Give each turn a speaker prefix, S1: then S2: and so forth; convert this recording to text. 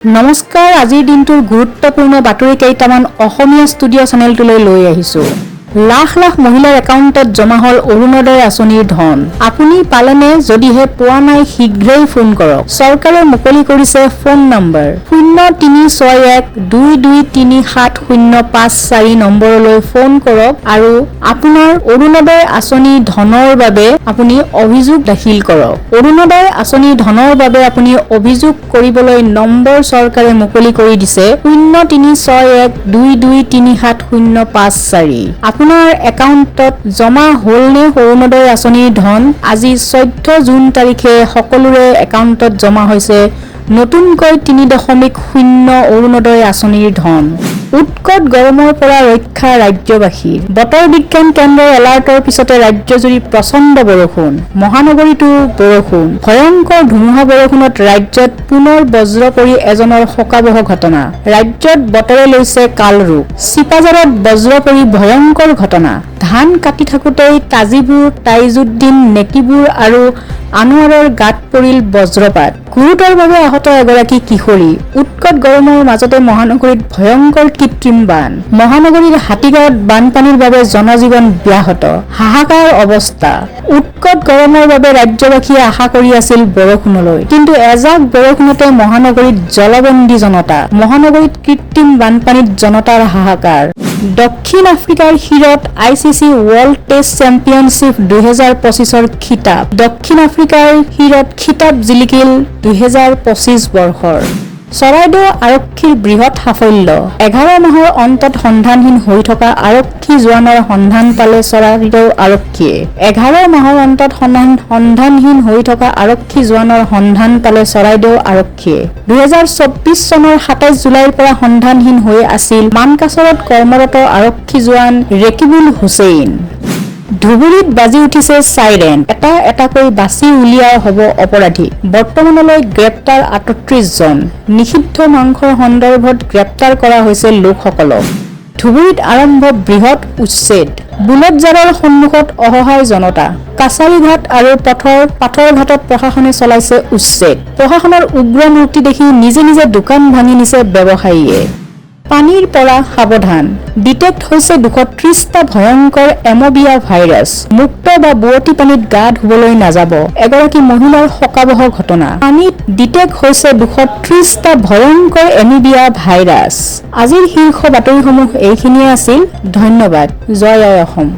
S1: নমস্কাৰ, আজিৰ দিনটোৰ গুৰুত্বপূৰ্ণ বাতৰি কেইটামান অসমীয়া ষ্টুডিঅ' চেনেলটোলৈ লৈ আহিছোঁ। লাখ লাখ মহিলাৰ একাউণ্টত জমা হ'ল অৰুণোদয় আঁচনিৰ ধন। আপুনি পালেনে? যদিহে পোৱা নাই শীঘ্ৰেই ফোন কৰক। চৰকাৰে মুকলি কৰিছে ফোন নম্বৰ 0361223705 নম্বৰলৈ ফোন কৰক আৰু আপোনাৰ অৰুণোদয় আঁচনি ধনৰ বাবে আপুনি অভিযোগ দাখিল কৰক। অৰুণোদয় আঁচনি ধনৰ বাবে আপুনি অভিযোগ কৰিবলৈ নম্বৰ চৰকাৰে মুকলি কৰি দিছে 0361223705। আপোনাৰ একাউণ্টত জমা হ'লনে অৰুণোদয় আঁচনিৰ ধন? আজি 14 জুন তাৰিখে সকলোৰে একাউণ্টত জমা হৈছে নতুনকৈ 3.0 অৰুণোদয় আঁচনিৰ ধন। উৎকট গৰমৰ পৰা ৰক্ষা ৰাজ্যবাসীৰ। বতৰ বিজ্ঞান কেন্দ্ৰৰ এলাৰ্টৰ পিছতে ৰাজ্যজুৰি প্ৰচণ্ড বৰষুণ, মহানগৰীতো বৰষুণ। ভয়ংকৰ ধুমুহা বৰষুণত ৰাজ্যত পুনৰ বজ্ৰ পৰি এজনৰ শোকাবহ ঘটনা। ৰাজ্যত বতৰে লৈছে কাল ৰূপ। চিপাঝাৰত বজ্ৰ পৰি ভয়ংকৰ ঘটনা। ধান কাটি থাকোঁতেই তাইজুদ্দিন নেকিবুৰ আৰু আনোৱাৰৰ গাত পৰিল বজ্ৰপাত। গুৰুতৰভাৱে আহত এগৰাকী কিশোৰী। উৎকট গৰমৰ মাজতে মহানগৰীত ভয়ংকৰ কৃত্ৰিম বান। মহানগৰীৰ হাতীগাঁৱত বানপানীৰ বাবে জনজীৱন ব্যাহত। হাহাকাৰ অৱস্থা। উৎকট গৰমৰ বাবে ৰাজ্যবাসীয়ে আশা কৰি আছিল বৰষুণলৈ, কিন্তু এজাক বৰষুণতে মহানগৰীত জলবন্দী জনতা। মহানগৰীত কৃত্ৰিম বানপানীত জনতাৰ হাহাকাৰ। দক্ষিণ আফ্ৰিকাৰ শিৰত ICC ৱৰ্ল্ড টেষ্ট চেম্পিয়নশ্বিপ 2025ৰ খিতাপ। দক্ষিণ আফ্ৰিকাৰ শিৰত খিতাপ জিলিকিল 2025 বৰ্ষৰ। চৰাইদেউ আৰক্ষীৰ বৃহৎ সাফল্য। 11 মাহৰ অন্তত সন্ধানহীন হৈ থকা আৰক্ষী জোৱানৰ সন্ধান পালে চৰাইদেউ আৰক্ষীয়ে। 11 মাহৰ অন্তত সন্ধানহীন হৈ থকা আৰক্ষী জোৱানৰ সন্ধান পালে চৰাইদেউ আৰক্ষীয়ে। 2024 চনৰ 27 জুলাইৰ পৰা সন্ধানহীন হৈ আছিল মানকাচৰত কৰ্মৰত আৰক্ষী জোৱান ৰেকিবুল হুছেইন। ধুবুৰীত বাজি উঠিছে চাইৰেন। এটা এটাকৈ বাছি উলিওৱা হ'ব অপৰাধী। বৰ্তমানলৈ গ্ৰেপ্তাৰ 38 জন। নিষিদ্ধ মাংসৰ সন্দৰ্ভত গ্ৰেপ্তাৰ কৰা হৈছে লোকসকলক। ধুবুৰীত আৰম্ভ বৃহৎ উচ্ছেদ। বুলেটজাৰৰ সন্মুখত অসহায় জনতা। কাছাৰীঘাট আৰু পাথৰঘাটত প্ৰশাসনে চলাইছে উচ্ছেদ। প্ৰশাসনৰ উগ্ৰ মূৰ্তি দেখি নিজে নিজে দোকান ভাঙি নিছে ব্যৱসায়ীয়ে। পানীৰ পৰা সাৱধান। ডিটেক্ট হৈছে 230টা ভয়ংকৰ এম'বিয়া ভাইৰাছ। মুক্ত বা বোৱতী পানীত গা ধুবলৈ নাযাব। এগৰাকী মহিলাৰ শোকাবহ ঘটনা। পানীত ডিটেক্ট হৈছে 230টা ভয়ংকৰ এম'বিয়া ভাইৰাছ। আজিৰ শীৰ্ষ বাতৰিসমূহ এইখিনিয়ে আছিল। ধন্যবাদ। জয় অসম।